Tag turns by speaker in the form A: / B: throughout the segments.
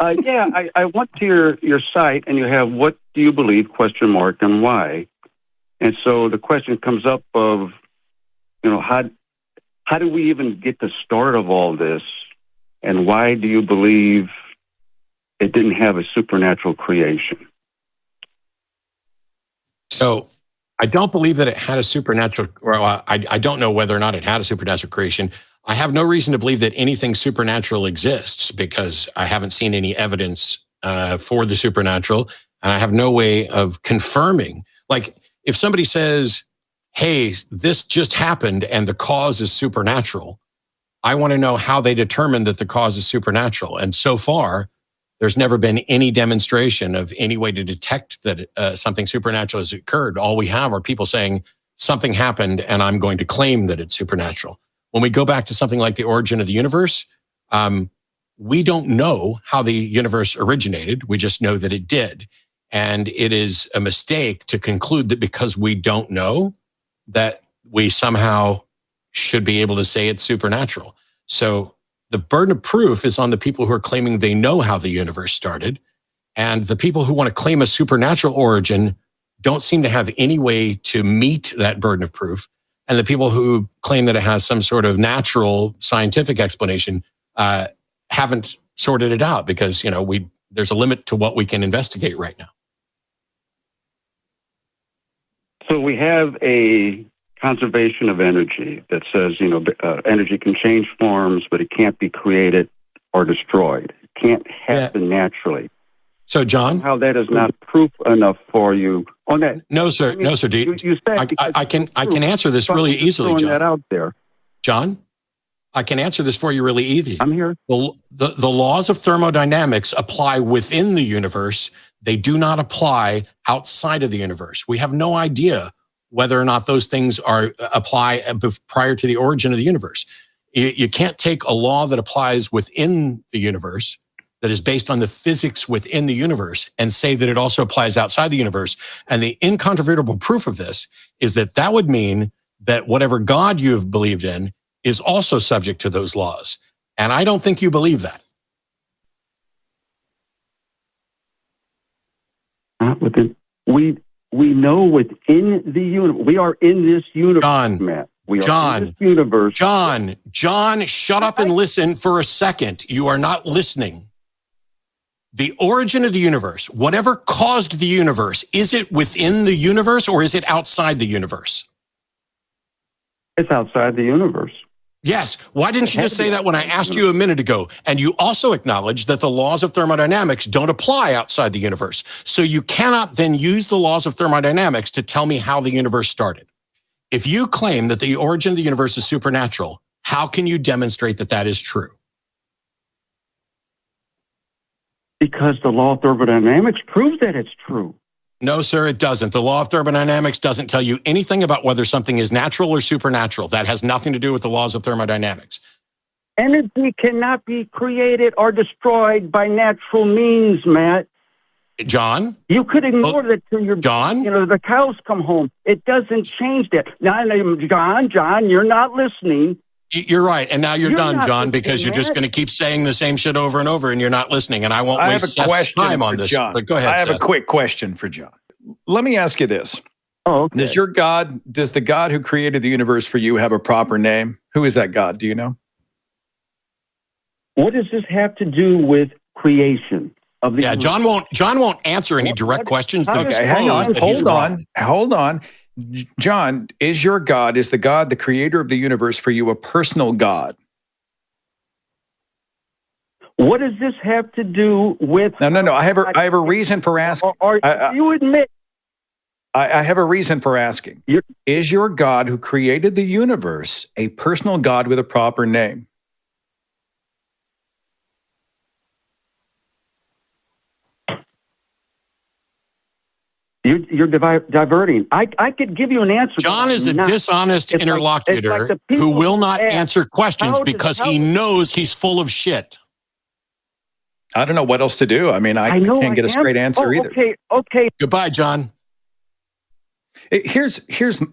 A: I went to your site, and you have "What do you believe?" ? And why. And so the question comes up of, how do we even get the start of all this, and why do you believe it didn't have a supernatural creation?
B: So I don't believe that it had a supernatural, I don't know whether or not it had a supernatural creation. I have no reason to believe that anything supernatural exists because I haven't seen any evidence for the supernatural, and I have no way of confirming. Like, if somebody says, hey, this just happened and the cause is supernatural, I want to know how they determined that the cause is supernatural. And so far, there's never been any demonstration of any way to detect that something supernatural has occurred. All we have are people saying something happened and I'm going to claim that it's supernatural. When we go back to something like the origin of the universe, we don't know how the universe originated. We just know that it did. And it is a mistake to conclude that because we don't know, that we somehow should be able to say it's supernatural. So the burden of proof is on the people who are claiming they know how the universe started. And the people who want to claim a supernatural origin don't seem to have any way to meet that burden of proof. And the people who claim that it has some sort of natural scientific explanation haven't sorted it out because, there's a limit to what we can investigate right now.
A: So we have a conservation of energy that says, energy can change forms, but it can't be created or destroyed. It can't happen naturally.
B: So, John,
A: how that is not proof enough for you on that?
B: No, sir. No, sir.
A: You said
B: I can answer this really easily, John.
A: That out there,
B: John. I can answer this for you really easy.
A: I'm here.
B: The laws of thermodynamics apply within the universe. They do not apply outside of the universe. We have no idea whether or not those things apply prior to the origin of the universe. You can't take a law that applies within the universe that is based on the physics within the universe and say that it also applies outside the universe. And the incontrovertible proof of this is that would mean that whatever God you have believed in is also subject to those laws. And I don't think you believe that.
A: Not within. We know within the universe. We are in this universe,
B: John,
A: Matt. We are
B: John,
A: in this universe.
B: John, shut up and listen for a second. You are not listening. The origin of the universe, whatever caused the universe, is it within the universe or is it outside the universe?
A: It's outside the universe.
B: Yes. Why didn't you just say that when I asked you a minute ago? And you also acknowledged that the laws of thermodynamics don't apply outside the universe. So you cannot then use the laws of thermodynamics to tell me how the universe started. If you claim that the origin of the universe is supernatural, how can you demonstrate that that is true?
A: Because the law of thermodynamics proves that it's true.
B: No, sir, it doesn't. The law of thermodynamics doesn't tell you anything about whether something is natural or supernatural. That has nothing to do with the laws of thermodynamics.
A: Energy cannot be created or destroyed by natural means, Matt.
B: John?
A: You could ignore that till your
B: John?
A: The cows come home. It doesn't change that. Now, John, you're not listening.
B: You're right. And now you're done, John, because you're just going to keep saying the same shit over and over and you're not listening. And I won't waste Seth's time on this.
C: John.
B: But go ahead,
C: I have
B: Seth.
C: a quick question for John. Let me ask you this.
A: Oh, okay.
C: Does the God who created the universe for you have a proper name? Who is that God? Do you know?
A: What does this have to do with creation of the universe?
B: John won't answer any direct questions.
C: Okay, hang on. Hold on. John, is the God, the creator of the universe for you, a personal God?
A: What does this have to do with...
C: No. I have a reason for asking.
A: You admit...
C: I have a reason for asking. Is your God who created the universe a personal God with a proper name?
A: You're diverting. I could give you an answer.
B: John is a dishonest interlocutor who will not answer questions because he knows he's full of shit.
C: I don't know what else to do. I mean, I can't get a straight answer either.
A: Okay.
B: Goodbye, John.
C: Here's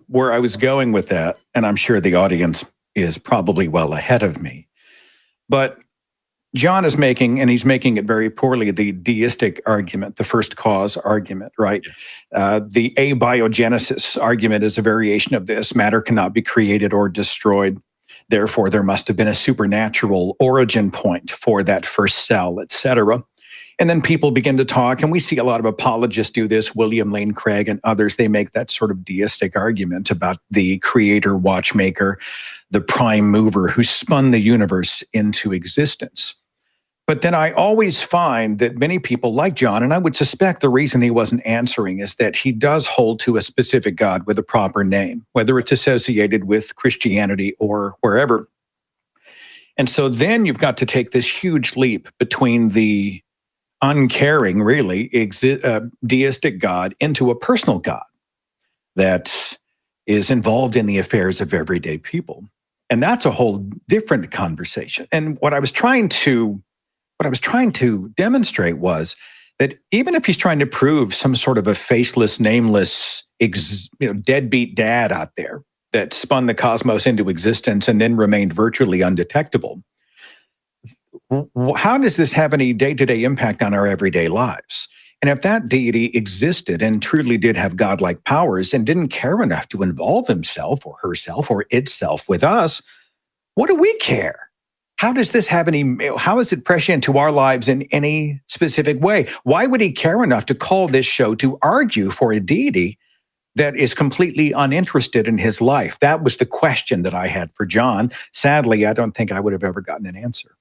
C: where I was going with that, and I'm sure the audience is probably well ahead of me. But John is making, and he's making it very poorly, the deistic argument, the first cause argument, right? The abiogenesis argument is a variation of this. Matter cannot be created or destroyed. Therefore, there must have been a supernatural origin point for that first cell, etc. And then people begin to talk, and we see a lot of apologists do this. William Lane Craig and others, they make that sort of deistic argument about the creator, watchmaker, the prime mover who spun the universe into existence. But then I always find that many people like John, and I would suspect the reason he wasn't answering is that he does hold to a specific God with a proper name, whether it's associated with Christianity or wherever. And so then you've got to take this huge leap between the uncaring, really, deistic God into a personal God that is involved in the affairs of everyday people. And that's a whole different conversation. And what I was trying to demonstrate was that even if he's trying to prove some sort of a faceless, nameless, deadbeat dad out there that spun the cosmos into existence and then remained virtually undetectable, how does this have any day-to-day impact on our everyday lives? And if that deity existed and truly did have godlike powers and didn't care enough to involve himself or herself or itself with us, what do we care? How does this have how is it prescient to our lives in any specific way? Why would he care enough to call this show to argue for a deity that is completely uninterested in his life? That was the question that I had for John. Sadly, I don't think I would have ever gotten an answer.